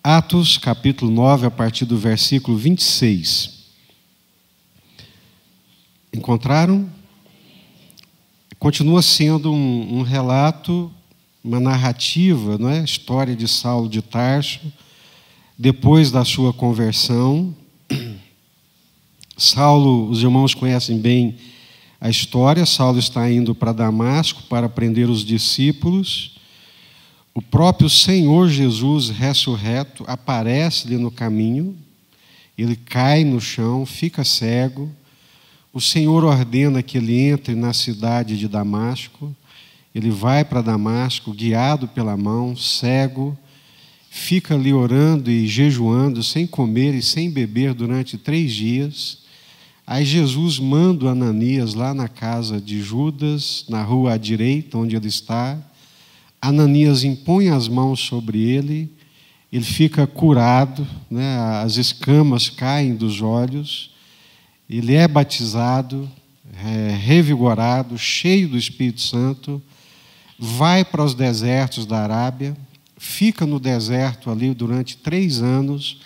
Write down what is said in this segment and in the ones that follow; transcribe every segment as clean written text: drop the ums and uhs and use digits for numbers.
Atos, capítulo 9, a partir do versículo 26. Encontraram? Continua sendo um relato, uma narrativa, não é? História de Saulo de Tarso, depois da sua conversão. Saulo, os irmãos conhecem bem a história. Saulo está indo para Damasco para prender os discípulos. O próprio Senhor Jesus ressurreto aparece-lhe no caminho. Ele cai no chão, fica cego. O Senhor ordena que ele entre na cidade de Damasco. Ele vai para Damasco, guiado pela mão, cego. Fica ali orando e jejuando, sem comer e sem beber durante 3 dias. Aí Jesus manda o Ananias lá na casa de Judas, na rua à direita, onde ele está. Ananias impõe as mãos sobre ele, ele fica curado, né? As escamas caem dos olhos, ele é batizado, revigorado, cheio do Espírito Santo, vai para os desertos da Arábia, fica no deserto ali durante 3 anos,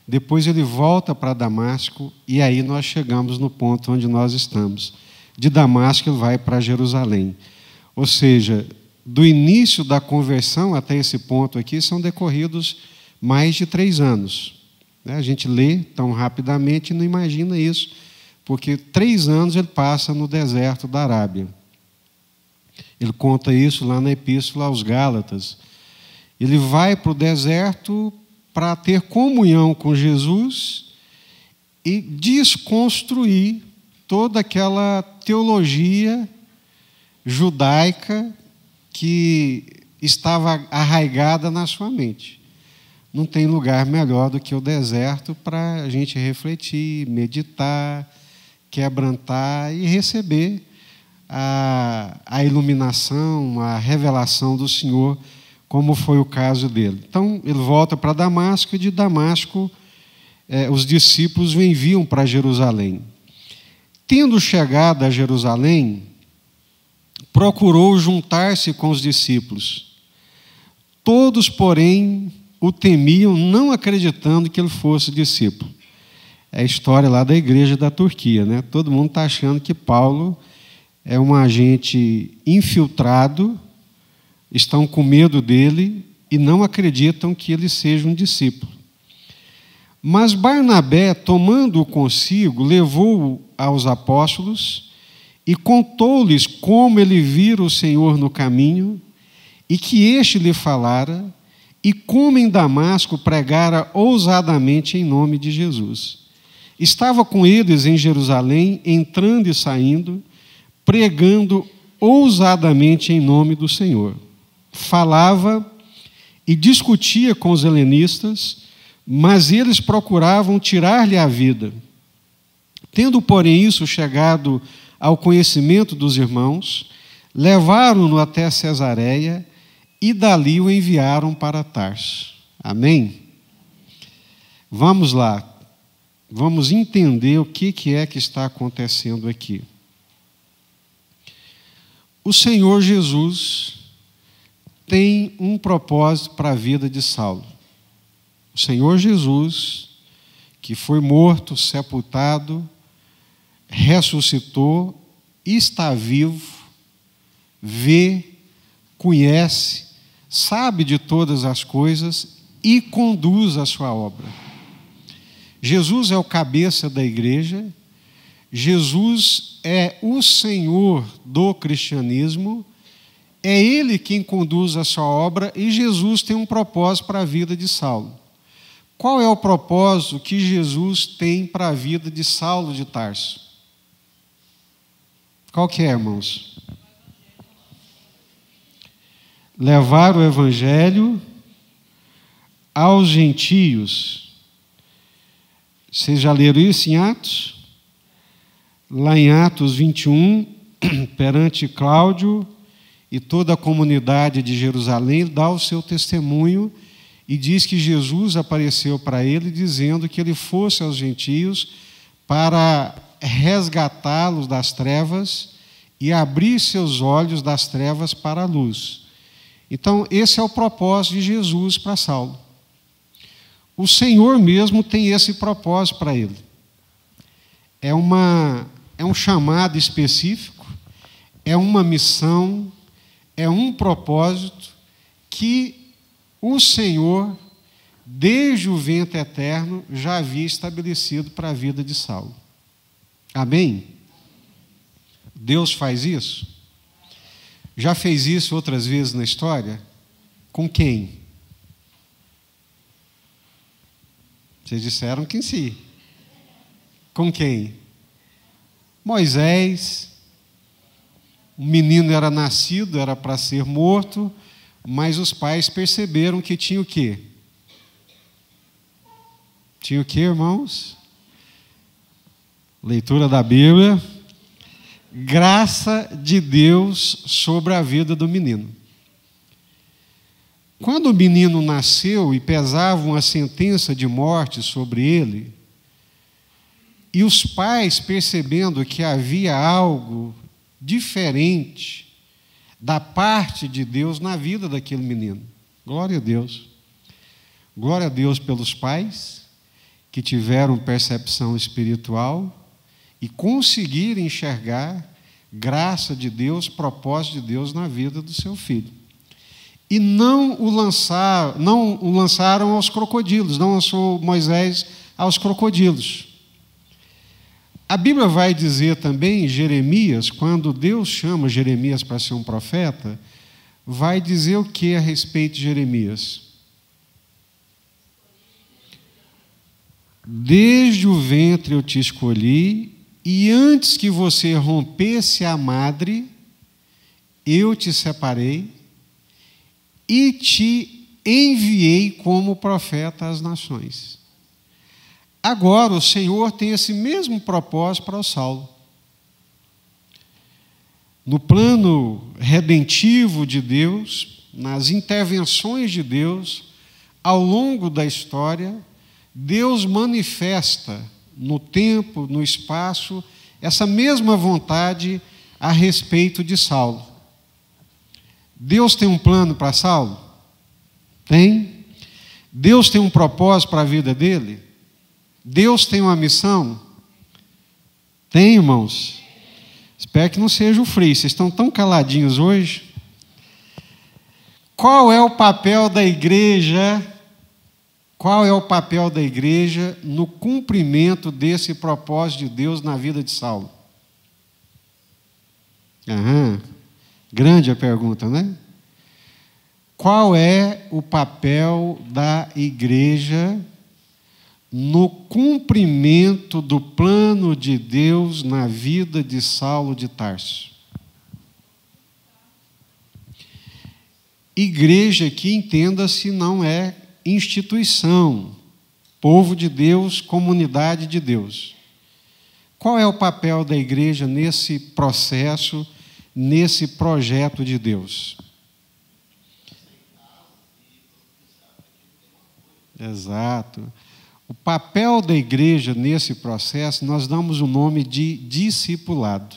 depois ele volta para Damasco, e aí nós chegamos no ponto onde nós estamos. De Damasco ele vai para Jerusalém. Ou seja, do início da conversão até esse ponto aqui são decorridos mais de 3 anos. A gente lê tão rapidamente e não imagina isso, porque 3 anos ele passa no deserto da Arábia. Ele conta isso lá na Epístola aos Gálatas. Ele vai para o deserto para ter comunhão com Jesus e desconstruir toda aquela teologia judaica que estava arraigada na sua mente. Não tem lugar melhor do que o deserto para a gente refletir, meditar, quebrantar e receber a iluminação, a revelação do Senhor, como foi o caso dele. Então, ele volta para Damasco, e de Damasco os discípulos o enviam para Jerusalém. Tendo chegado a Jerusalém, procurou juntar-se com os discípulos. Todos, porém, o temiam, não acreditando que ele fosse discípulo. É a história lá da igreja da Turquia, né? Todo mundo está achando que Paulo é um agente infiltrado, estão com medo dele e não acreditam que ele seja um discípulo. Mas Barnabé, tomando-o consigo, levou-o aos apóstolos e contou-lhes como ele vira o Senhor no caminho e que este lhe falara, e como em Damasco pregara ousadamente em nome de Jesus. Estava com eles em Jerusalém, entrando e saindo, pregando ousadamente em nome do Senhor. Falava e discutia com os helenistas, mas eles procuravam tirar-lhe a vida. Tendo, porém, isso chegado ao conhecimento dos irmãos, levaram-no até Cesareia e dali o enviaram para Tarso. Amém? Vamos lá. Vamos entender o que é que está acontecendo aqui. O Senhor Jesus tem um propósito para a vida de Saulo. O Senhor Jesus, que foi morto, sepultado, ressuscitou, está vivo, vê, conhece, sabe de todas as coisas e conduz a sua obra. Jesus é o cabeça da igreja, Jesus é o Senhor do cristianismo, é Ele quem conduz a sua obra e Jesus tem um propósito para a vida de Saulo. Qual é o propósito que Jesus tem para a vida de Saulo de Tarso? Qual que é, irmãos? Levar o evangelho aos gentios. Vocês já leram isso em Atos? Lá em Atos 21, perante Cláudio e toda a comunidade de Jerusalém, dá o seu testemunho e diz que Jesus apareceu para ele dizendo que ele fosse aos gentios para resgatá-los das trevas e abrir seus olhos das trevas para a luz. Então, esse é o propósito de Jesus para Saulo. o Senhor mesmo tem esse propósito para ele. É um chamado específico, é uma missão, é um propósito que o Senhor, desde o ventre eterno, já havia estabelecido para a vida de Saulo. Amém? Deus faz isso? Já fez isso outras vezes na história? Com quem? Vocês disseram que sim. Com quem? Moisés. O menino era nascido, era para ser morto, mas os pais perceberam que tinha o quê? Tinha o quê, irmãos? Leitura da Bíblia. Graça de Deus sobre a vida do menino. Quando o menino nasceu e pesava uma sentença de morte sobre ele, e os pais, percebendo que havia algo diferente da parte de Deus na vida daquele menino. Glória a Deus. Glória a Deus pelos pais que tiveram percepção espiritual e conseguiram enxergar graça de Deus, propósito de Deus na vida do seu filho. E não o lançaram aos crocodilos, não lançou Moisés aos crocodilos. A Bíblia vai dizer também, Jeremias, quando Deus chama Jeremias para ser um profeta, vai dizer o que a respeito de Jeremias? Desde o ventre eu te escolhi, e antes que você rompesse a madre, eu te separei e te enviei como profeta às nações. Agora o Senhor tem esse mesmo propósito para o Saulo. No plano redentivo de Deus, nas intervenções de Deus, ao longo da história, Deus manifesta no tempo, no espaço, essa mesma vontade a respeito de Saulo. Deus tem um plano para Saulo? Tem. Deus tem um propósito para a vida dele? Deus tem uma missão? Tem, irmãos? Espero que não seja o frio. Vocês estão tão caladinhos hoje. Qual é o papel da igreja? Qual é o papel da igreja no cumprimento desse propósito de Deus na vida de Saulo? Grande a pergunta, né? Qual é o papel da igreja no cumprimento do plano de Deus na vida de Saulo de Tarso? Igreja que, entenda-se, não é instituição, povo de Deus, comunidade de Deus. Qual é o papel da igreja nesse processo, nesse projeto de Deus? Exato. O papel da igreja nesse processo, nós damos o nome de discipulado.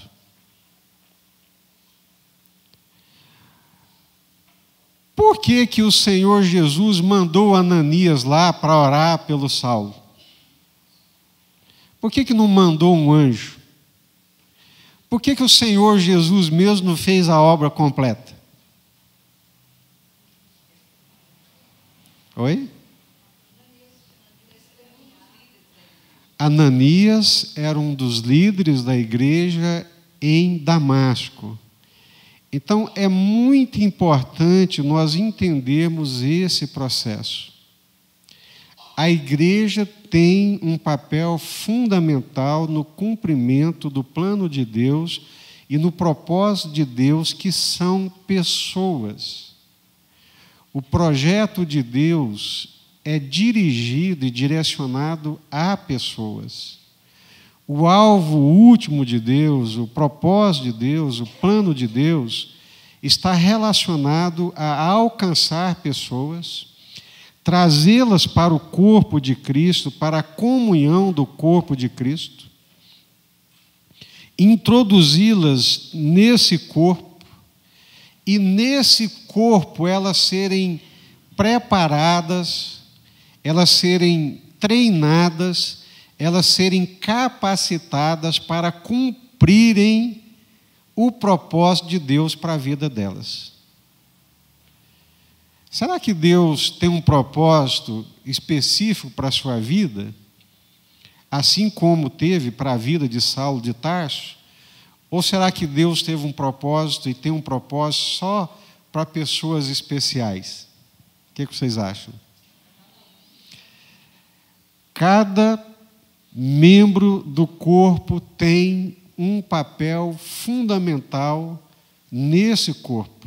Por que que o Senhor Jesus mandou Ananias lá para orar pelo Saulo? Por que que não mandou um anjo? Por que que o Senhor Jesus mesmo não fez a obra completa? Oi? Ananias era um dos líderes da igreja em Damasco. Então, é muito importante nós entendermos esse processo. A igreja tem um papel fundamental no cumprimento do plano de Deus e no propósito de Deus, que são pessoas. O projeto de Deus é dirigido e direcionado a pessoas. O alvo último de Deus, o propósito de Deus, o plano de Deus, está relacionado a alcançar pessoas, trazê-las para o corpo de Cristo, para a comunhão do corpo de Cristo, introduzi-las nesse corpo, e nesse corpo elas serem preparadas, elas serem treinadas, elas serem capacitadas para cumprirem o propósito de Deus para a vida delas. Será que Deus tem um propósito específico para a sua vida, assim como teve para a vida de Saulo de Tarso? Ou será que Deus teve um propósito e tem um propósito só para pessoas especiais? O que vocês acham? Cada membro do corpo tem um papel fundamental nesse corpo.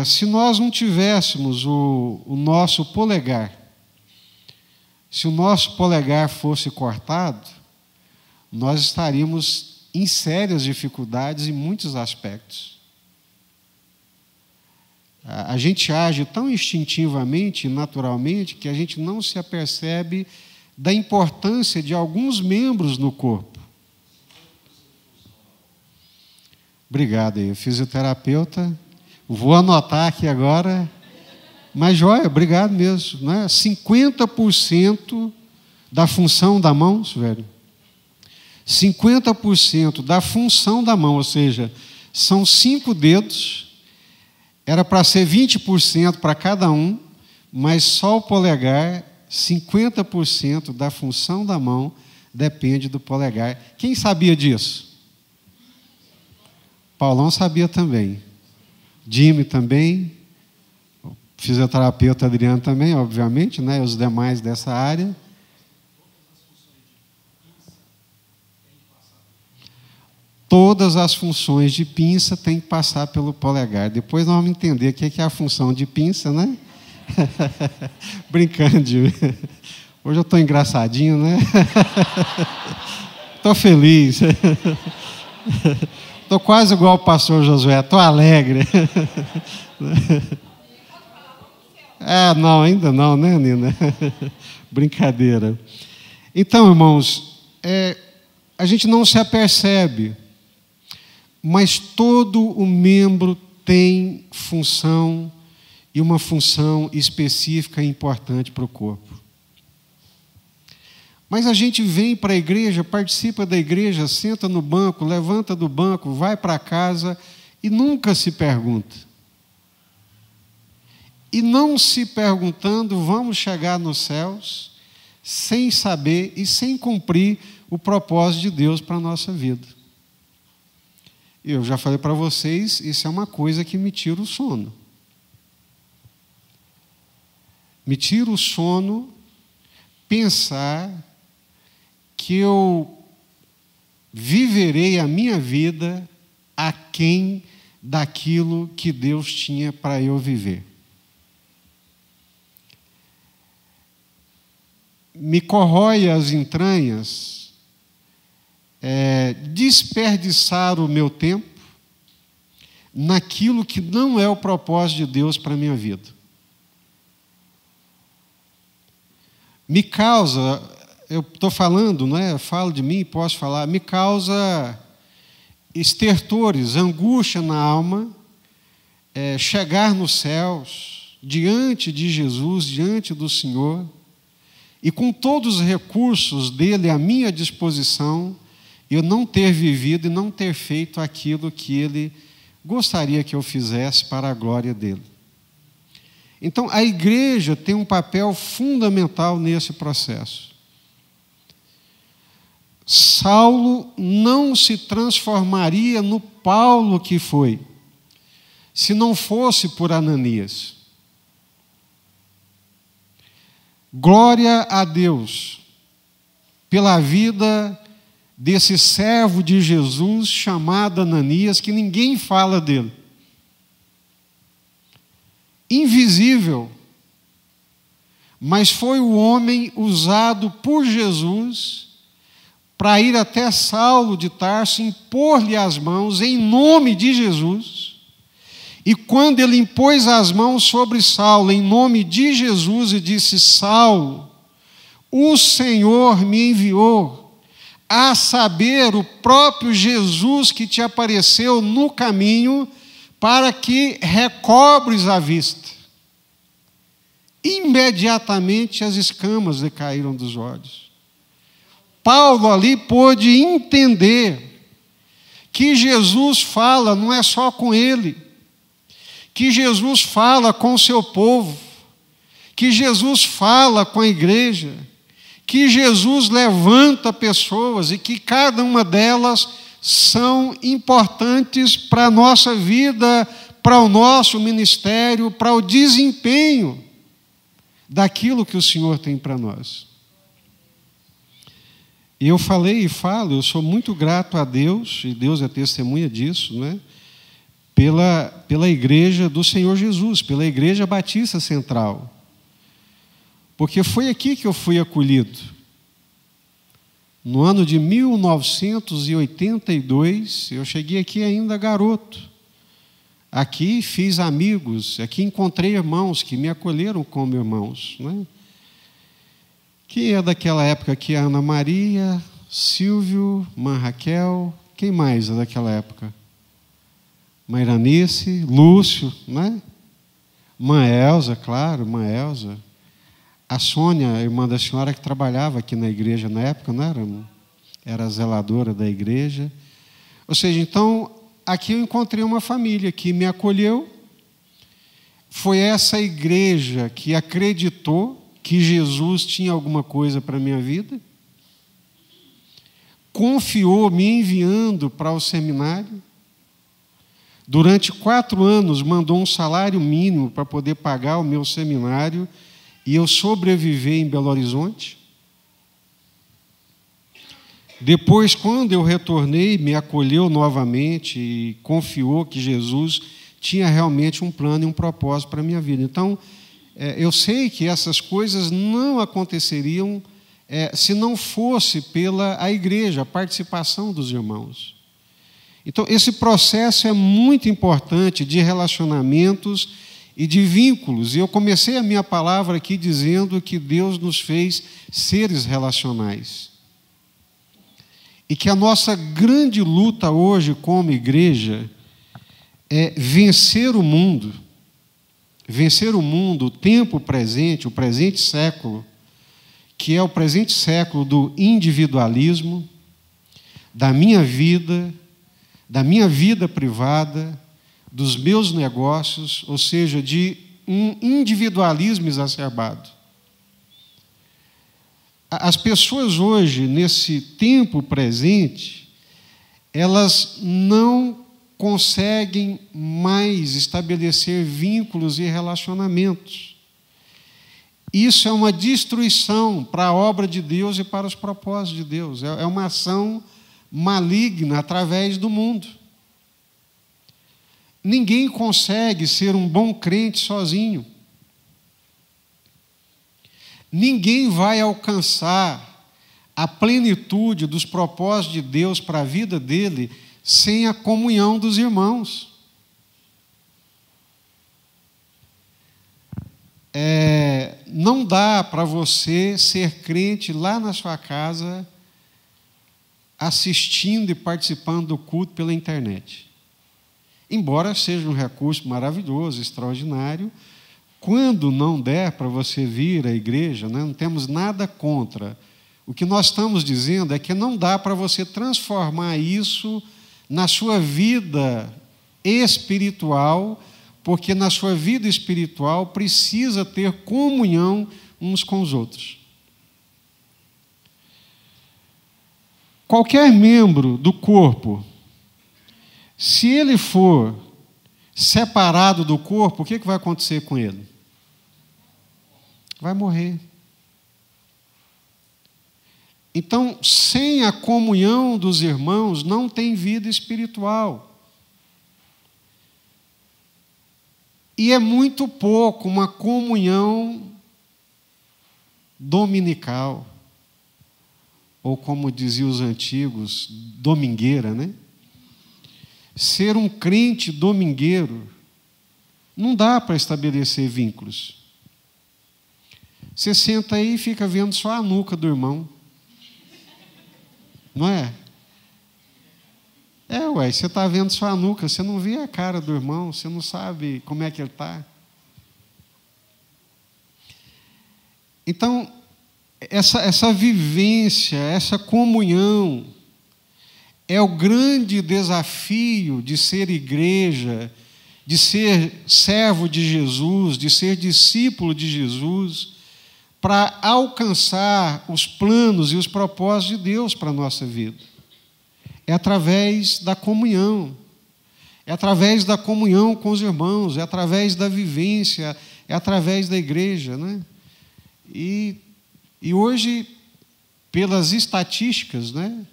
Se nós não tivéssemos o nosso polegar, se o nosso polegar fosse cortado, nós estaríamos em sérias dificuldades em muitos aspectos. A gente age tão instintivamente e naturalmente que a gente não se apercebe da importância de alguns membros no corpo. Obrigado aí, fisioterapeuta. Vou anotar aqui agora. Mas, joia, obrigado mesmo. Né? 50% da função da mão, velho. 50% da função da mão, ou seja, são 5 dedos. Era para ser 20% para cada um, mas só o polegar, 50% da função da mão depende do polegar. Quem sabia disso? Paulão sabia também. Jimmy também. O fisioterapeuta Adriano também, obviamente, né? Os demais dessa área. Todas as funções de pinça têm que passar pelo polegar. Depois nós vamos entender o que é a função de pinça, né? Brincando. Hoje eu estou engraçadinho, né? Estou feliz. Estou quase igual o pastor Josué, estou alegre. Não, ainda não, né, Nina? Brincadeira. Então, irmãos, a gente não se apercebe, mas todo o membro tem função, e uma função específica e importante para o corpo. Mas a gente vem para a igreja, participa da igreja, senta no banco, levanta do banco, vai para casa e nunca se pergunta. E não se perguntando, vamos chegar nos céus sem saber e sem cumprir o propósito de Deus para a nossa vida. Eu já falei para vocês, isso é uma coisa que me tira o sono. Me tira o sono pensar que eu viverei a minha vida aquém daquilo que Deus tinha para eu viver. Me corrói as entranhas desperdiçar o meu tempo naquilo que não é o propósito de Deus para a minha vida. Me causa, eu estou falando, não é? Eu falo de mim, posso falar, me causa estertores, angústia na alma, chegar nos céus, diante de Jesus, diante do Senhor, e com todos os recursos dele à minha disposição, eu não ter vivido e não ter feito aquilo que ele gostaria que eu fizesse para a glória dele. Então, a igreja tem um papel fundamental nesse processo. Saulo não se transformaria no Paulo que foi, se não fosse por Ananias. Glória a Deus pela vida desse servo de Jesus chamado Ananias, que ninguém fala dele. Invisível, mas foi o homem usado por Jesus para ir até Saulo de Tarso, impor-lhe as mãos em nome de Jesus. E quando ele impôs as mãos sobre Saulo em nome de Jesus e disse: Saulo, o Senhor me enviou, a saber, o próprio Jesus que te apareceu no caminho, para que recobres a vista. imediatamente as escamas lhe caíram dos olhos. Paulo ali pôde entender que Jesus fala não é só com ele, que Jesus fala com o seu povo, que Jesus fala com a igreja, que Jesus levanta pessoas e que cada uma delas são importantes para a nossa vida, para o nosso ministério, para o desempenho daquilo que o Senhor tem para nós. E eu falei e falo, eu sou muito grato a Deus, e Deus é testemunha disso, não é? Pela igreja do Senhor Jesus, pela Igreja Batista Central. Porque foi aqui que eu fui acolhido. No ano de 1982, eu cheguei aqui ainda garoto. Aqui fiz amigos, aqui encontrei irmãos que me acolheram como irmãos, né? Que é daquela época aqui, a Ana Maria, Silvio, Mãe Raquel, quem mais é daquela época? Mairanice, Lúcio, né? Mãe Elza, claro, Mãe Elza. A Sônia, a irmã da senhora, que trabalhava aqui na igreja na época, não era? Era zeladora da igreja. Ou seja, então, aqui eu encontrei uma família que me acolheu. Foi essa igreja que acreditou que Jesus tinha alguma coisa para a minha vida, confiou me enviando para o seminário. Durante 4 anos, mandou um salário mínimo para poder pagar o meu seminário e eu sobreviver em Belo Horizonte. Depois, quando eu retornei, me acolheu novamente e confiou que Jesus tinha realmente um plano e um propósito para a minha vida. Então, eu sei que essas coisas não aconteceriam se não fosse pela a igreja, a participação dos irmãos. Então, esse processo é muito importante de relacionamentos e de vínculos. E eu comecei a minha palavra aqui dizendo que Deus nos fez seres relacionais. E que a nossa grande luta hoje como igreja é vencer o mundo, o tempo presente, o presente século, que é o presente século do individualismo, da minha vida privada, dos meus negócios, ou seja, de um individualismo exacerbado. As pessoas hoje, nesse tempo presente, elas não conseguem mais estabelecer vínculos e relacionamentos. Isso é uma destruição para a obra de Deus e para os propósitos de Deus. É uma ação maligna através do mundo. Ninguém consegue ser um bom crente sozinho. Ninguém vai alcançar a plenitude dos propósitos de Deus para a vida dele sem a comunhão dos irmãos. Não dá para você ser crente lá na sua casa, assistindo e participando do culto pela internet. Embora seja um recurso maravilhoso, extraordinário, quando não der para você vir à igreja, né, não temos nada contra. O que nós estamos dizendo é que não dá para você transformar isso na sua vida espiritual, porque na sua vida espiritual precisa ter comunhão uns com os outros. Qualquer membro do corpo, se ele for separado do corpo, o que vai acontecer com ele? Vai morrer. Então, sem a comunhão dos irmãos, não tem vida espiritual. E é muito pouco uma comunhão dominical, ou como diziam os antigos, domingueira, né? Ser um crente domingueiro não dá para estabelecer vínculos. Você senta aí e fica vendo só a nuca do irmão. Não é? Você está vendo só a nuca, você não vê a cara do irmão, você não sabe como é que ele está. Então, essa vivência, essa comunhão, é o grande desafio de ser igreja, de ser servo de Jesus, de ser discípulo de Jesus, para alcançar os planos e os propósitos de Deus para a nossa vida. É através da comunhão, é através da comunhão com os irmãos, é através da vivência, é através da igreja, né? E hoje, pelas estatísticas, né,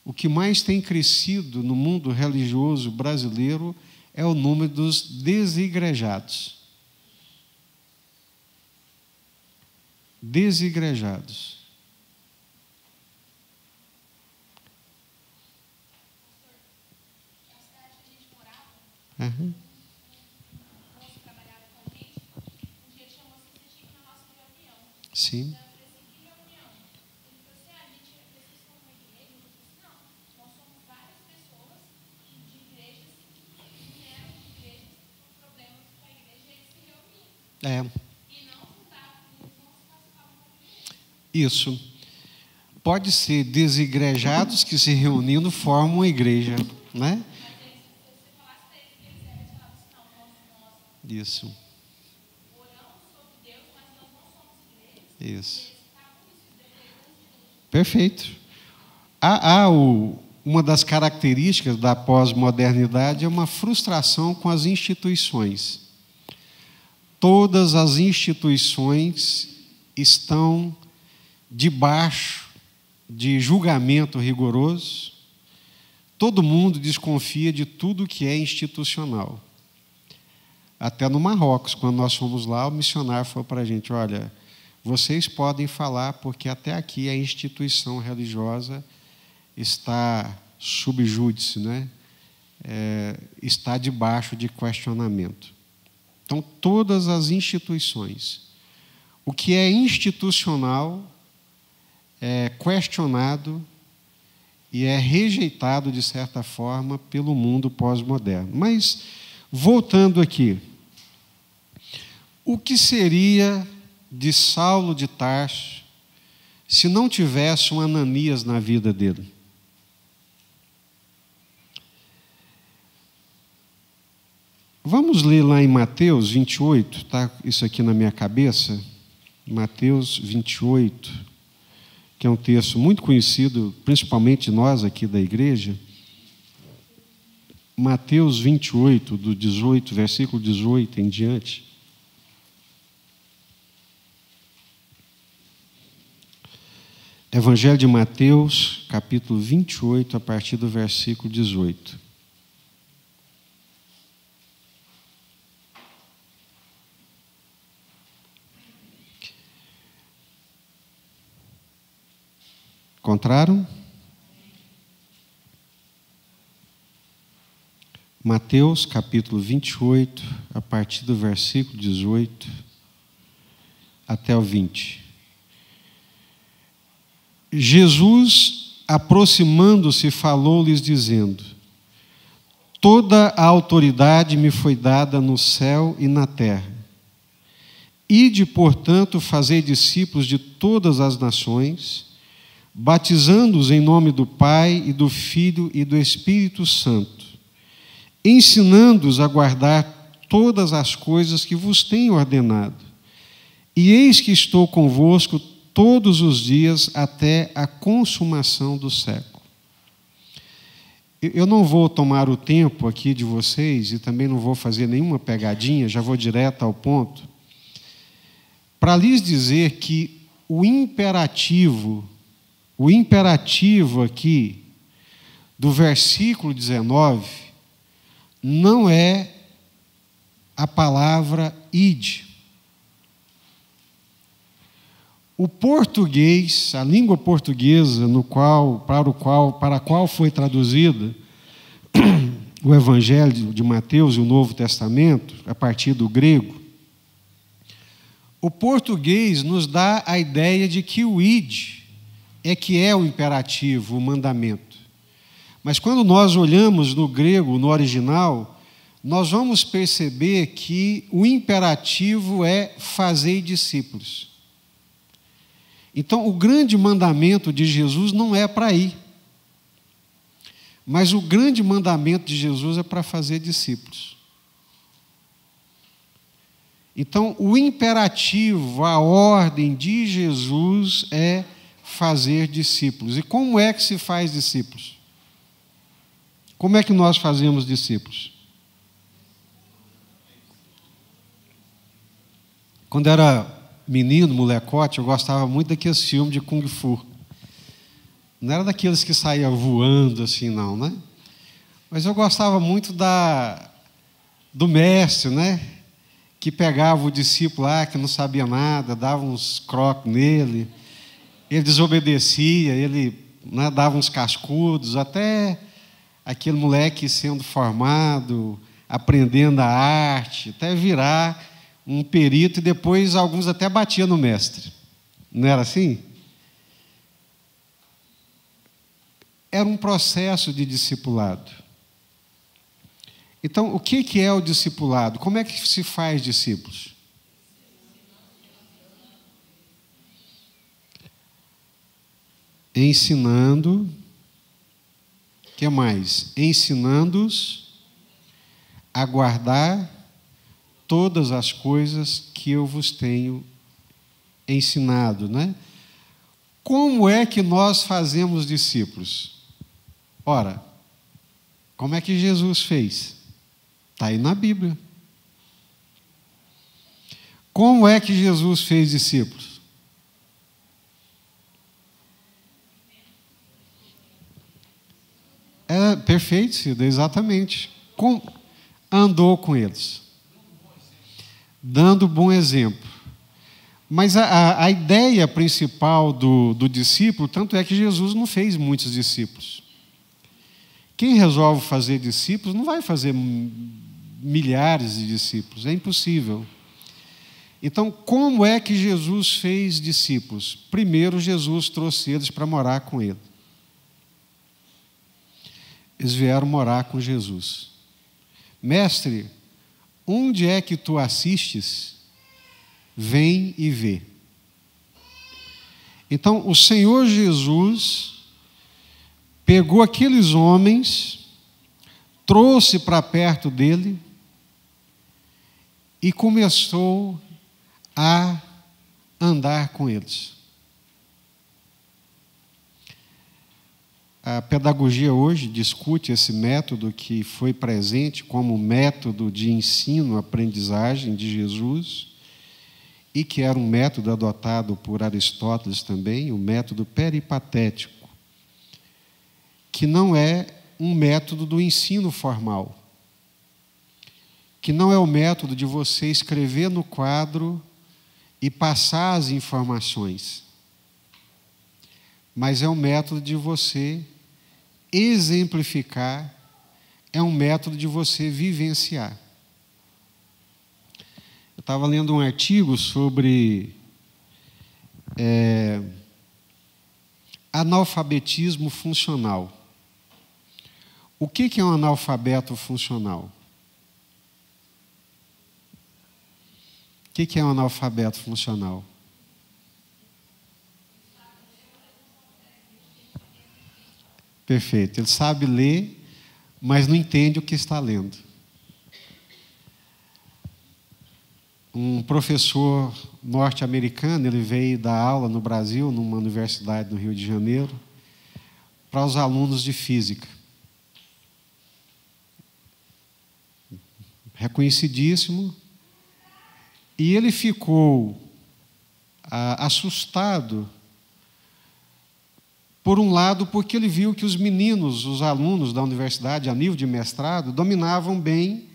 o que mais tem crescido no mundo religioso brasileiro é o número dos desigrejados. Desigrejados. Uhum. Sim. É. Isso. Pode ser desigrejados que se reunindo formam uma igreja, né? Isso. Isso. Perfeito. Uma das características da pós-modernidade é uma frustração com as instituições. Todas as instituições estão debaixo de julgamento rigoroso. Todo mundo desconfia de tudo que é institucional. Até no Marrocos, quando nós fomos lá, o missionário falou para a gente: olha, vocês podem falar, porque até aqui a instituição religiosa está sub júdice, né? Está debaixo de questionamento. Então, todas as instituições. O que é institucional é questionado e é rejeitado, de certa forma, pelo mundo pós-moderno. Mas, voltando aqui, o que seria de Saulo de Tarso se não tivesse um Ananias na vida dele? Vamos ler lá em Mateus 28, está isso aqui na minha cabeça, Mateus 28, que é um texto muito conhecido, principalmente de nós aqui da igreja. Mateus 28, do 18, versículo 18 em diante. Evangelho de Mateus, capítulo 28, a partir do versículo 18. Encontraram? Mateus, capítulo 28, a partir do versículo 18 até o 20. Jesus, aproximando-se, falou-lhes, dizendo: toda a autoridade me foi dada no céu e na terra. Ide, portanto, fazei discípulos de todas as nações, batizando-os em nome do Pai e do Filho e do Espírito Santo, ensinando-os a guardar todas as coisas que vos tenho ordenado. E eis que estou convosco todos os dias até a consumação do século. Eu não vou tomar o tempo aqui de vocês e também não vou fazer nenhuma pegadinha, já vou direto ao ponto, para lhes dizer que o imperativo aqui do versículo 19 não é a palavra ide. O português, a língua portuguesa para a qual foi traduzida o Evangelho de Mateus e o Novo Testamento, a partir do grego, o português nos dá a ideia de que o ide é que é o imperativo, o mandamento. Mas quando nós olhamos no grego, no original, nós vamos perceber que o imperativo é fazei discípulos. Então, o grande mandamento de Jesus não é para ir. Mas o grande mandamento de Jesus é para fazer discípulos. Então, o imperativo, a ordem de Jesus é fazer discípulos. E como é que se faz discípulos? Como é que nós fazemos discípulos? Quando era menino, molecote, eu gostava muito daqueles filmes de Kung Fu. Não era daqueles que saía voando assim, não, né? Mas eu gostava muito do mestre, né? Que pegava o discípulo lá, que não sabia nada, dava uns croques nele, ele desobedecia, ele, né, dava uns cascudos, até aquele moleque sendo formado, aprendendo a arte, até virar um perito, e depois alguns até batiam no mestre. Não era assim? Era um processo de discipulado. Então, o que é o discipulado? Como é que se faz discípulos? Ensinando. O que mais? Ensinando-os a guardar todas as coisas que eu vos tenho ensinado, né? Como é que nós fazemos discípulos? Ora, como é que Jesus fez? Está aí na Bíblia. Como é que Jesus fez discípulos? É perfeito, Cida, exatamente. Andou com eles, dando bom exemplo. Mas a ideia principal do discípulo, tanto é que Jesus não fez muitos discípulos. Quem resolve fazer discípulos não vai fazer milhares de discípulos, é impossível. Então, como é que Jesus fez discípulos? Primeiro, Jesus trouxe eles para morar com ele. Eles vieram morar com Jesus. Mestre, onde é que tu assistes? Vem e vê. Então, o Senhor Jesus pegou aqueles homens, trouxe para perto dele e começou a andar com eles. A pedagogia hoje discute esse método que foi presente como método de ensino-aprendizagem de Jesus e que era um método adotado por Aristóteles também, o método peripatético, que não é um método do ensino formal, que não é o método de você escrever no quadro e passar as informações, mas é um método de você exemplificar, é um método de você vivenciar. Eu estava lendo um artigo sobre analfabetismo funcional. O que é um analfabeto funcional? O que é um analfabeto funcional? Perfeito. Ele sabe ler, mas não entende o que está lendo. Um professor norte-americano, ele veio dar aula no Brasil, numa universidade no Rio de Janeiro, para os alunos de física. Reconhecidíssimo. E ele ficou assustado, por um lado, porque ele viu que os meninos, os alunos da universidade, a nível de mestrado, dominavam bem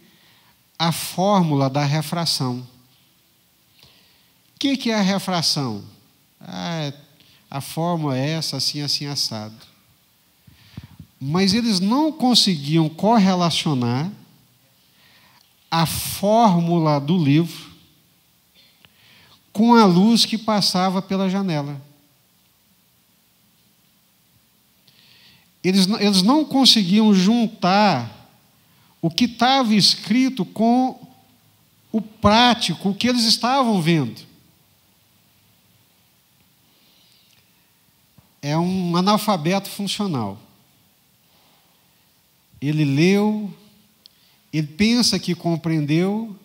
a fórmula da refração. O que é a refração? A fórmula é essa, assim, assim, assado. Mas eles não conseguiam correlacionar a fórmula do livro com a luz que passava pela janela. Eles não conseguiam juntar o que estava escrito com o prático, o que eles estavam vendo. é um analfabeto funcional. Ele leu, ele pensa que compreendeu,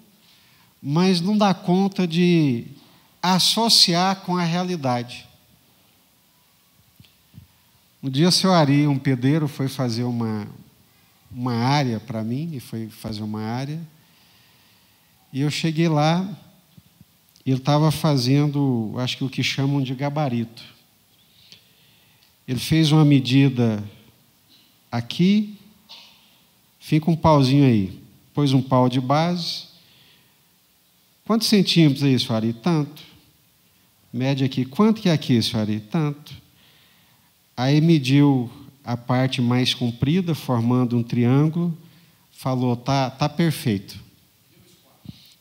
mas não dá conta de associar com a realidade. Um dia, o seu Ari, um pedreiro, foi fazer uma área para mim, e foi fazer uma área, e eu cheguei lá, ele estava fazendo, acho que o que chamam de gabarito. Ele fez uma medida aqui, fica um pauzinho aí, pôs um pau de base. Quantos centímetros é isso, Ari? Tanto. Mede aqui. Quanto que é aqui, senhor Ari? Tanto. Aí mediu a parte mais comprida, formando um triângulo, falou, tá perfeito.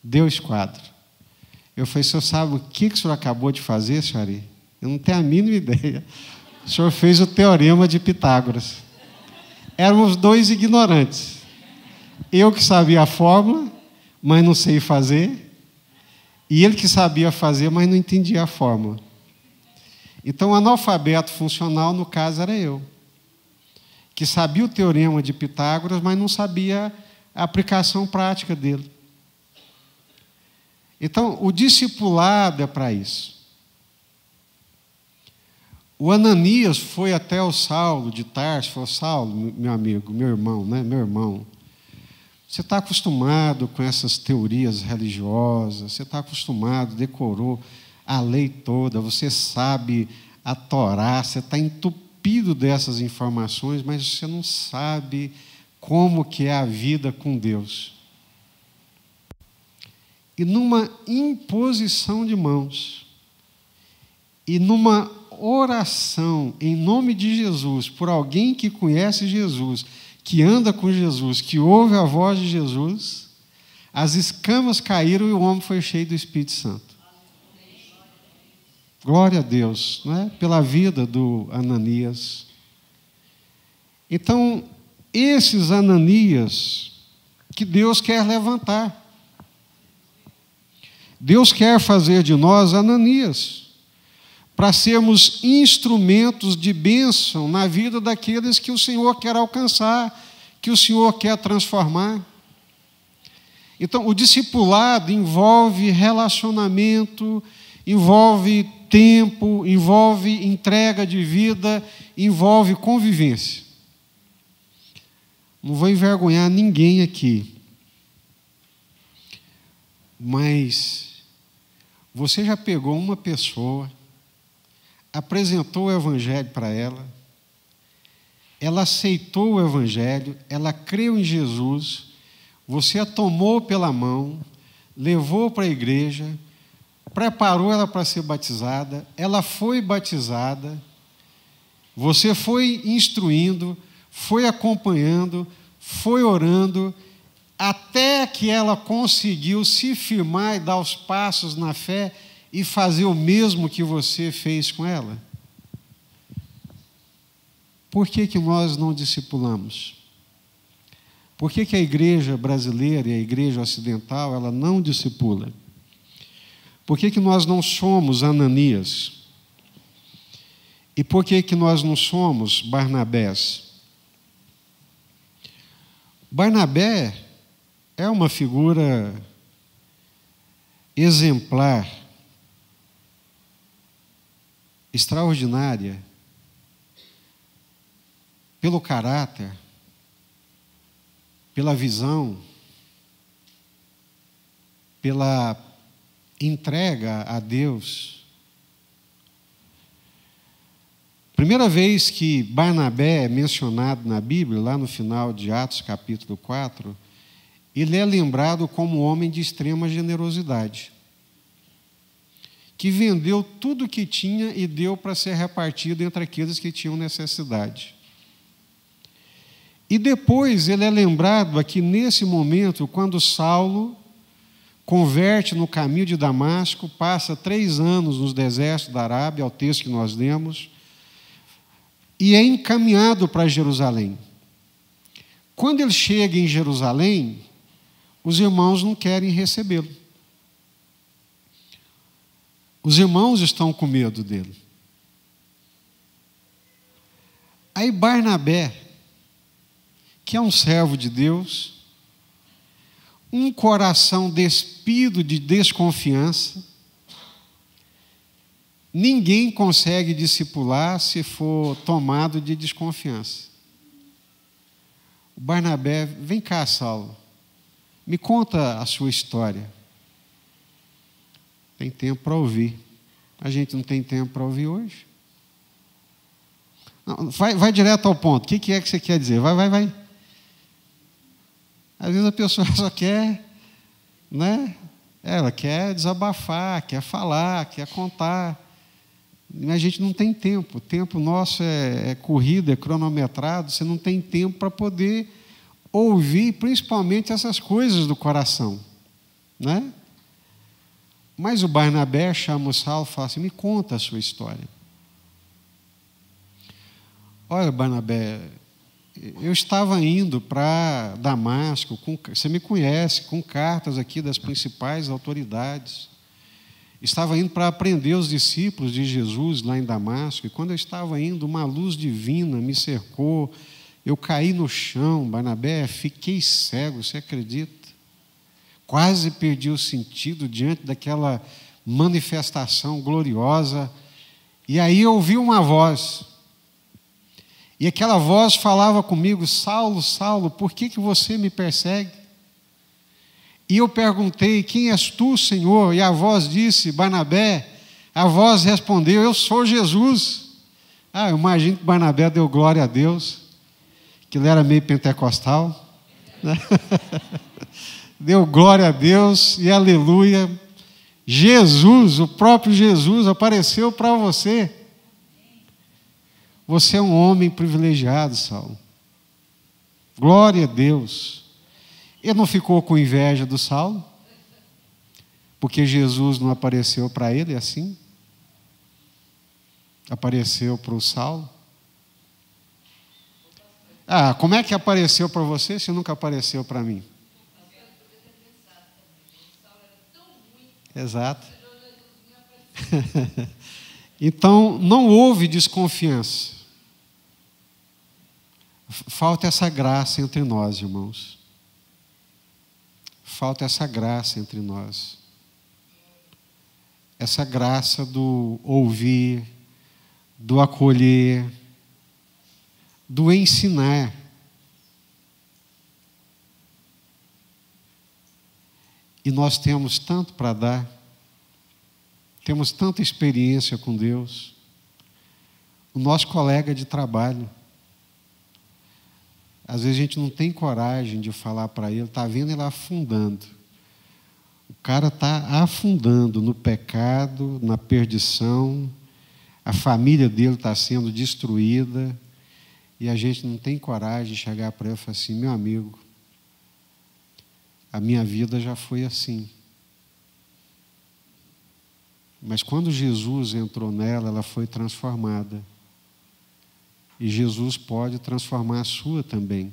Deu esquadro. Eu falei, o senhor sabe o que o senhor acabou de fazer, senhor Ari? Eu não tenho a mínima ideia. O senhor fez o teorema de Pitágoras. Éramos dois ignorantes. Eu que sabia a fórmula, mas não sei fazer, e ele que sabia fazer, mas não entendia a fórmula. Então, o analfabeto funcional, no caso, era eu, que sabia o teorema de Pitágoras, mas não sabia a aplicação prática dele. Então, o discipulado é para isso. O Ananias foi até o Saulo de Tarso, falou, Saulo, meu amigo, meu irmão, né? Meu irmão, você está acostumado com essas teorias religiosas, você está acostumado, decorou a lei toda, você sabe a Torá, você está entupido dessas informações, mas você não sabe como que é a vida com Deus. E numa imposição de mãos, e numa oração em nome de Jesus, por alguém que conhece Jesus, que anda com Jesus, que ouve a voz de Jesus, as escamas caíram e o homem foi cheio do Espírito Santo. Glória a Deus, não é? Pela vida do Ananias. Então, esses Ananias que Deus quer levantar. Deus quer fazer de nós Ananias, para sermos instrumentos de bênção na vida daqueles que o Senhor quer alcançar, que o Senhor quer transformar. Então, o discipulado envolve relacionamento, envolve tempo, envolve entrega de vida, envolve convivência. Não vou envergonhar ninguém aqui, mas você já pegou uma pessoa, apresentou o Evangelho para ela aceitou o Evangelho, ela creu em Jesus, você a tomou pela mão, levou para a igreja, preparou ela para ser batizada, ela foi batizada, você foi instruindo, foi acompanhando, foi orando, até que ela conseguiu se firmar e dar os passos na fé e fazer o mesmo que você fez com ela. Por que nós não discipulamos? Por que a igreja brasileira e a igreja ocidental ela não discipula? Por que nós não somos Ananias? E por que nós não somos Barnabés? Barnabé é uma figura exemplar, extraordinária, pelo caráter, pela visão, pela entrega a Deus. Primeira vez que Barnabé é mencionado na Bíblia, lá no final de Atos, capítulo 4, ele é lembrado como um homem de extrema generosidade, que vendeu tudo o que tinha e deu para ser repartido entre aqueles que tinham necessidade. E depois ele é lembrado aqui nesse momento, quando Saulo converte no caminho de Damasco, passa 3 anos nos desertos da Arábia, ao texto que nós lemos, e é encaminhado para Jerusalém. Quando ele chega em Jerusalém, os irmãos não querem recebê-lo. Os irmãos estão com medo dele. Aí Barnabé, que é um servo de Deus, um coração despido de desconfiança, ninguém consegue discipular se for tomado de desconfiança. O Barnabé, vem cá, Saulo, me conta a sua história. Tem tempo para ouvir. A gente não tem tempo para ouvir hoje. Não, vai direto ao ponto. O que é que você quer dizer? Vai. Às vezes a pessoa só quer, né? Ela quer desabafar, quer falar, quer contar. Mas a gente não tem tempo. O tempo nosso é corrido, é cronometrado. Você não tem tempo para poder ouvir, principalmente essas coisas do coração, né? Mas o Barnabé chama o Saulo e fala assim: me conta a sua história. Olha, Barnabé, eu estava indo para Damasco, você me conhece, com cartas aqui das principais autoridades. Estava indo para aprender os discípulos de Jesus lá em Damasco, e quando eu estava indo, uma luz divina me cercou, eu caí no chão, Barnabé, fiquei cego, você acredita? Quase perdi o sentido diante daquela manifestação gloriosa, e aí eu ouvi uma voz, e aquela voz falava comigo: Saulo, Saulo, por que você me persegue? E eu perguntei: quem és tu, Senhor? E a voz disse: Barnabé. A voz respondeu: eu sou Jesus. Eu imagino que Barnabé deu glória a Deus, que ele era meio pentecostal, né? Deu glória a Deus e aleluia. Jesus, o próprio Jesus, apareceu para você. Você é um homem privilegiado, Saulo. Glória a Deus. Ele não ficou com inveja do Saulo? Porque Jesus não apareceu para ele assim? Apareceu para o Saulo? Como é que apareceu para você se nunca apareceu para mim? Exato. Então, não houve desconfiança. Falta essa graça entre nós, irmãos. Falta essa graça entre nós. Essa graça do ouvir, do acolher, do ensinar. E nós temos tanto para dar, temos tanta experiência com Deus. O nosso colega de trabalho, às vezes a gente não tem coragem de falar para ele, está vendo ele afundando. O cara está afundando no pecado, na perdição, a família dele está sendo destruída, e a gente não tem coragem de chegar para ele e falar assim: meu amigo, a minha vida já foi assim. Mas quando Jesus entrou nela, ela foi transformada. E Jesus pode transformar a sua também.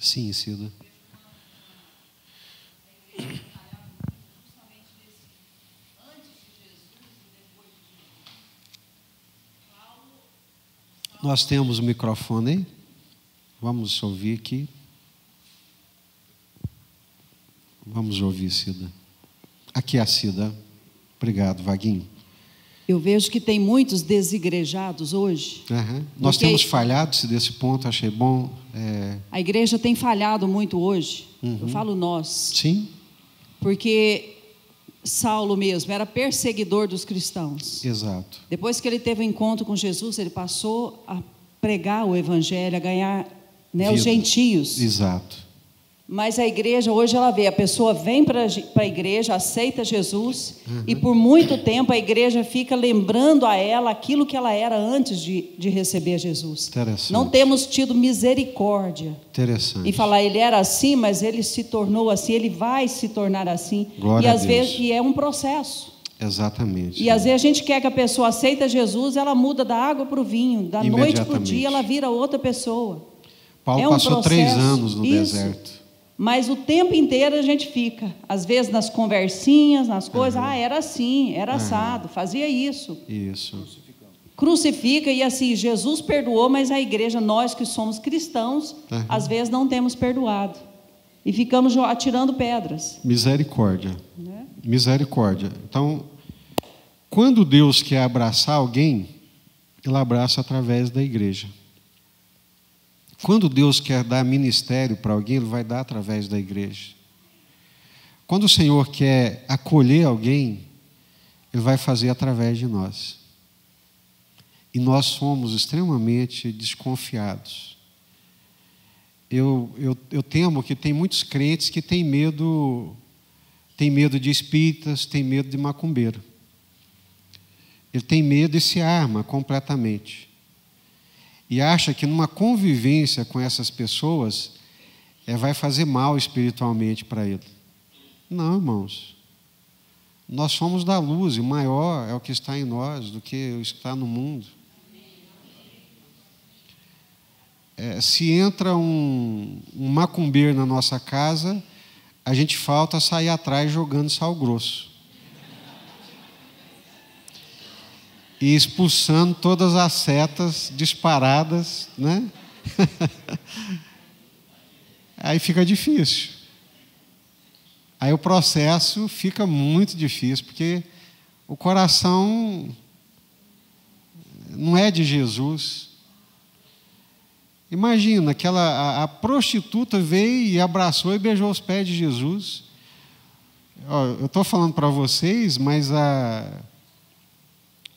Sim, Cida. Nós temos o microfone aí? Vamos ouvir aqui. Vamos ouvir, Cida. Aqui é a Cida. Obrigado, Vaguinho. Eu vejo que tem muitos desigrejados hoje. Nós temos falhado desse ponto, achei bom. A igreja tem falhado muito hoje. Eu falo nós. Sim. Porque Saulo mesmo era perseguidor dos cristãos. Exato. Depois que ele teve um encontro com Jesus, ele passou a pregar o evangelho, a ganhar, né, os gentios. Exato. Mas a igreja hoje, ela vê, a pessoa vem para a igreja, aceita Jesus, e por muito tempo a igreja fica lembrando a ela aquilo que ela era antes de receber Jesus. Interessante. Não temos tido misericórdia. Interessante. E falar: ele era assim, mas ele se tornou assim, ele vai se tornar assim. Glória e a às Deus. vezes é um processo. Exatamente. E às vezes a gente quer que a pessoa aceita Jesus, ela muda da água para o vinho, da noite para o dia, ela vira outra pessoa. Paulo passou 3 anos no deserto. Mas o tempo inteiro a gente fica, às vezes nas conversinhas, nas coisas, era assim, era assado, fazia isso. Isso. crucifica e assim, Jesus perdoou, mas a igreja, nós que somos cristãos, às vezes não temos perdoado. E ficamos atirando pedras. Misericórdia. Misericórdia. Então, quando Deus quer abraçar alguém, Ele abraça através da igreja. Quando Deus quer dar ministério para alguém, Ele vai dar através da igreja. Quando o Senhor quer acolher alguém, Ele vai fazer através de nós. E nós somos extremamente desconfiados. Eu temo que tem muitos crentes que têm medo de espíritas, têm medo de macumbeiro. Ele tem medo e se arma completamente. E acha que numa convivência com essas pessoas, vai fazer mal espiritualmente para ele. Não, irmãos. Nós somos da luz, e o maior é o que está em nós do que o que está no mundo. Se entra um macumbeiro na nossa casa, a gente falta sair atrás jogando sal grosso. E expulsando todas as setas disparadas, né? Aí fica difícil. Aí o processo fica muito difícil, porque o coração não é de Jesus. Imagina, a prostituta veio e abraçou e beijou os pés de Jesus. Eu estou falando para vocês, mas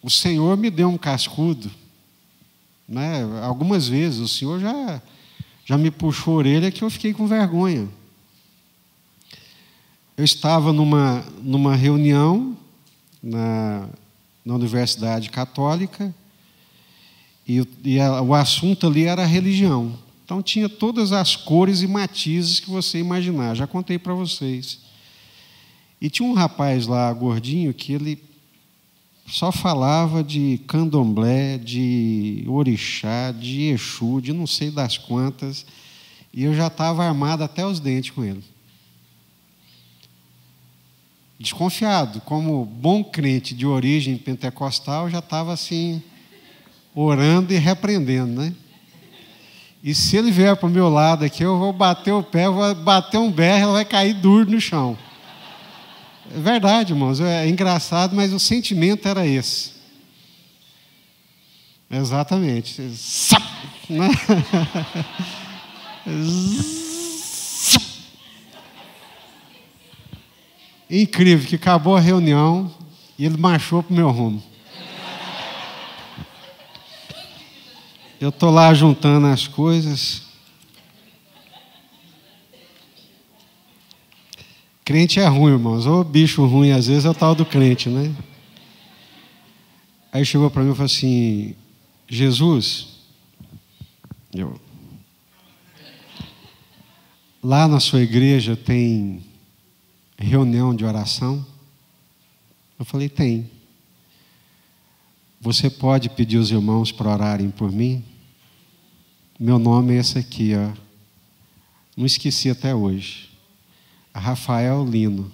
o Senhor me deu um cascudo, né? Algumas vezes o Senhor já me puxou a orelha que eu fiquei com vergonha. Eu estava numa reunião na Universidade Católica e o assunto ali era a religião. Então tinha todas as cores e matizes que você imaginar. Já contei para vocês. E tinha um rapaz lá, gordinho, que ele só falava de candomblé, de orixá, de exu, de não sei das quantas. E eu já estava armado até os dentes com ele. Desconfiado, como bom crente de origem pentecostal, já estava assim, orando e repreendendo, né? E se ele vier para o meu lado aqui, eu vou bater o pé, eu vou bater um berro, ela vai cair duro no chão. É verdade, irmãos, é engraçado, mas o sentimento era esse. Exatamente. Né? Incrível, que acabou a reunião e ele marchou para o meu rumo. Eu estou lá juntando as coisas. Crente é ruim, irmãos. Ô bicho ruim, às vezes é o tal do crente, né? Aí chegou para mim e falou assim: Jesus, lá na sua igreja tem reunião de oração? Eu falei: tem. Você pode pedir os irmãos para orarem por mim? Meu nome é esse aqui, ó. Não esqueci até hoje. Rafael Lino.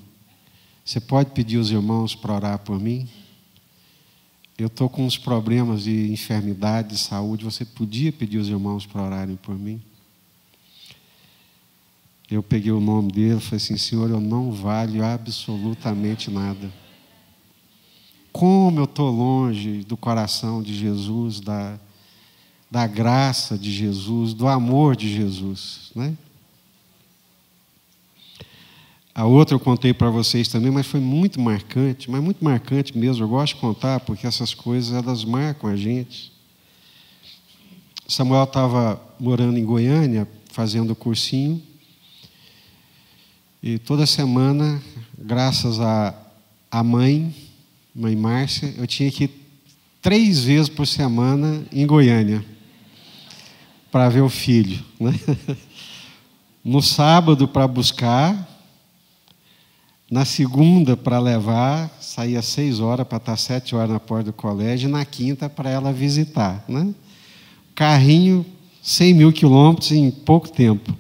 Você pode pedir os irmãos para orar por mim? Eu estou com uns problemas de enfermidade, de saúde. Você podia pedir os irmãos para orarem por mim? Eu peguei o nome dele e falei assim: Senhor, eu não valho absolutamente nada. Como eu estou longe do coração de Jesus, da graça de Jesus, do amor de Jesus, né? A outra eu contei para vocês também, mas foi muito marcante mesmo. Eu gosto de contar porque essas coisas, elas marcam a gente. Samuel estava morando em Goiânia, fazendo cursinho, e toda semana, graças à mãe Márcia, eu tinha que ir 3 vezes por semana em Goiânia para ver o filho, né? No sábado para buscar, na segunda para levar, saía 6 horas para estar 7 horas na porta do colégio, e na quinta para ela visitar, né? Carrinho, 100 mil quilômetros em pouco tempo.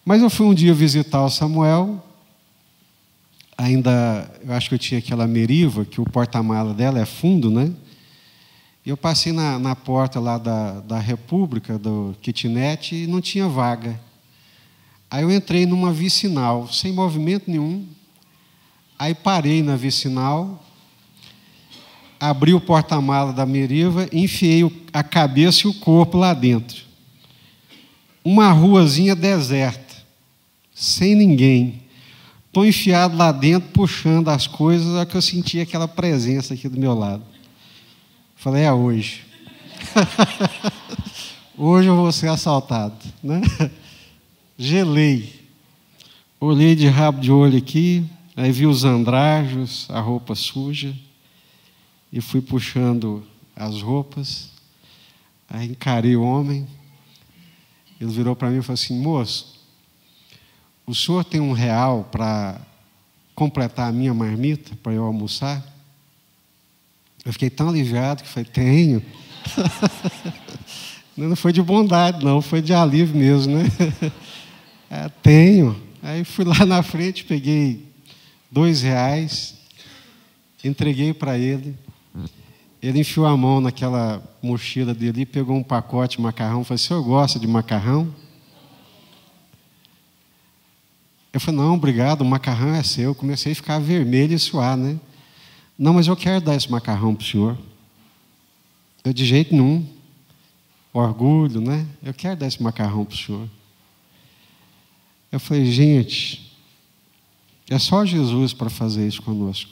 Mas eu fui um dia visitar o Samuel, eu acho que eu tinha aquela Meriva, que o porta-mala dela é fundo, né? Eu passei na porta lá da República, do kitnet, e não tinha vaga. Aí eu entrei numa vicinal, sem movimento nenhum. Aí parei na vicinal, abri o porta-mala da Meriva, enfiei a cabeça e o corpo lá dentro. Uma ruazinha deserta, sem ninguém. Estou enfiado lá dentro, puxando as coisas, é que eu senti aquela presença aqui do meu lado. Falei, é hoje. Hoje eu vou ser assaltado, né? Gelei. Olhei de rabo de olho aqui, aí vi os andrajos, a roupa suja, e fui puxando as roupas. Aí encarei o homem. Ele virou para mim e falou assim, moço, o senhor tem R$1 para completar a minha marmita, para eu almoçar? Eu fiquei tão aliviado que falei, tenho. Não foi de bondade, não, foi de alívio mesmo, né? Tenho. Aí fui lá na frente, peguei R$2, entreguei para ele. Ele enfiou a mão naquela mochila dele, pegou um pacote de macarrão, falou, o senhor gosta de macarrão? Eu falei, não, obrigado, o macarrão é seu. Eu comecei a ficar vermelho e suar, né? Não, mas eu quero dar esse macarrão para o senhor. Eu, de jeito nenhum. Orgulho, né? Eu quero dar esse macarrão para o senhor. Eu falei, gente, é só Jesus para fazer isso conosco.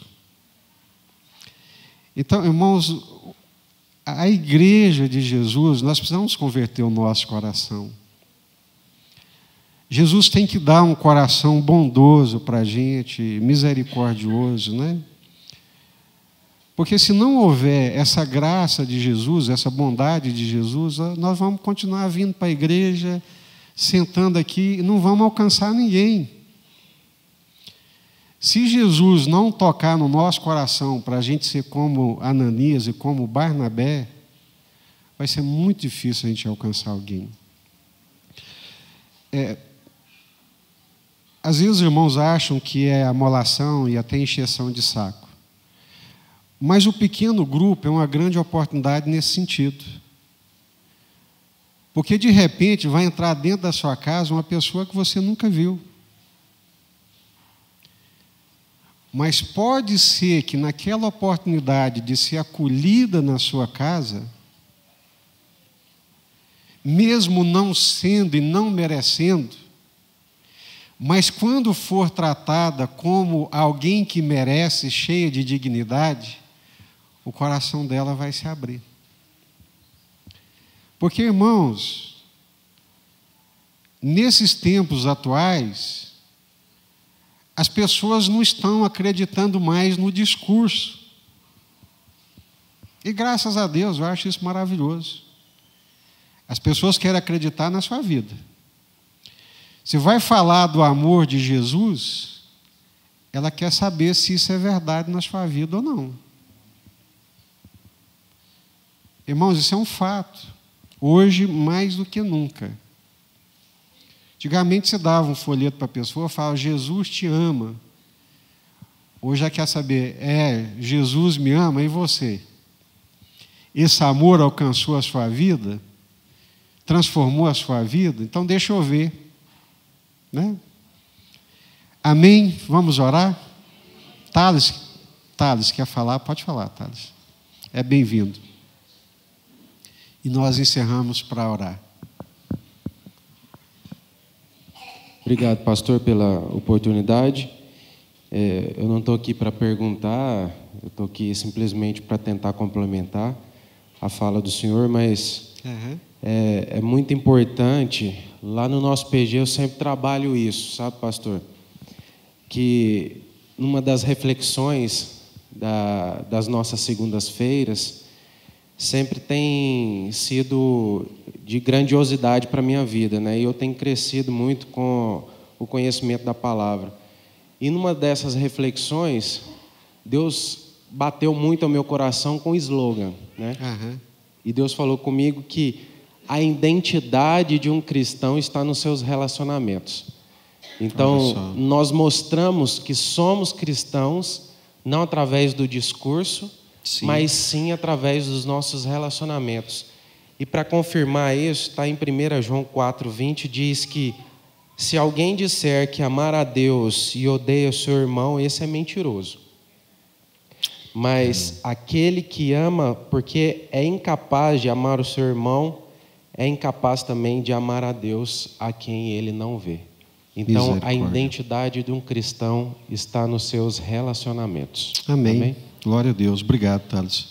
Então, irmãos, a igreja de Jesus, nós precisamos converter o nosso coração. Jesus tem que dar um coração bondoso para a gente, misericordioso, né? Porque se não houver essa graça de Jesus, essa bondade de Jesus, nós vamos continuar vindo para a igreja, sentando aqui, e não vamos alcançar ninguém. Se Jesus não tocar no nosso coração para a gente ser como Ananias e como Barnabé, vai ser muito difícil a gente alcançar alguém. Às vezes os irmãos acham que é amolação e até encheção de saco. Mas o pequeno grupo é uma grande oportunidade nesse sentido. Porque, de repente, vai entrar dentro da sua casa uma pessoa que você nunca viu. Mas pode ser que naquela oportunidade de ser acolhida na sua casa, mesmo não sendo e não merecendo, mas quando for tratada como alguém que merece, cheia de dignidade, o coração dela vai se abrir. Porque, irmãos, nesses tempos atuais, as pessoas não estão acreditando mais no discurso. E graças a Deus, eu acho isso maravilhoso. As pessoas querem acreditar na sua vida. Se vai falar do amor de Jesus, ela quer saber se isso é verdade na sua vida ou não. Irmãos, isso é um fato. Hoje, mais do que nunca. Antigamente, você dava um folheto para a pessoa e falava, Jesus te ama. Hoje já quer saber, Jesus me ama e você? Esse amor alcançou a sua vida? Transformou a sua vida? Então, deixa eu ver. Né? Amém? Vamos orar? Thales, quer falar? Pode falar, Thales. É bem-vindo. E nós encerramos para orar. Obrigado, pastor, pela oportunidade. Eu não estou aqui para perguntar, eu estou aqui simplesmente para tentar complementar a fala do senhor, mas é muito importante. Lá no nosso PG eu sempre trabalho isso, sabe, pastor? Que numa das reflexões das nossas segundas-feiras, sempre tem sido de grandiosidade para a minha vida, né? E eu tenho crescido muito com o conhecimento da palavra. E numa dessas reflexões, Deus bateu muito ao meu coração com o slogan, né? E Deus falou comigo que a identidade de um cristão está nos seus relacionamentos. Então, nós mostramos que somos cristãos não através do discurso, mas sim através dos nossos relacionamentos. E para confirmar isso, está em 1 João 4:20, diz que se alguém disser que amar a Deus e odeia o seu irmão, esse é mentiroso. Mas aquele que ama porque é incapaz de amar o seu irmão, é incapaz também de amar a Deus a quem ele não vê. Então, a identidade de um cristão está nos seus relacionamentos. Amém. Amém? Glória a Deus. Obrigado, Thales.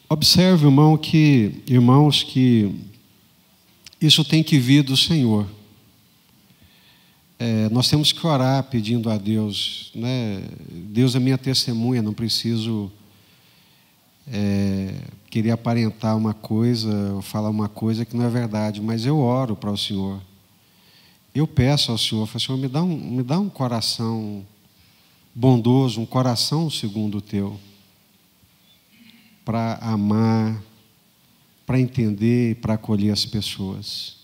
Observe, irmãos, que isso tem que vir do Senhor. Nós temos que orar pedindo a Deus, né? Deus é minha testemunha, não preciso querer aparentar uma coisa ou falar uma coisa que não é verdade, mas eu oro para o Senhor. Eu peço ao Senhor, falo, Senhor, me dá um coração bondoso, um coração segundo o teu, para amar, para entender e para acolher as pessoas.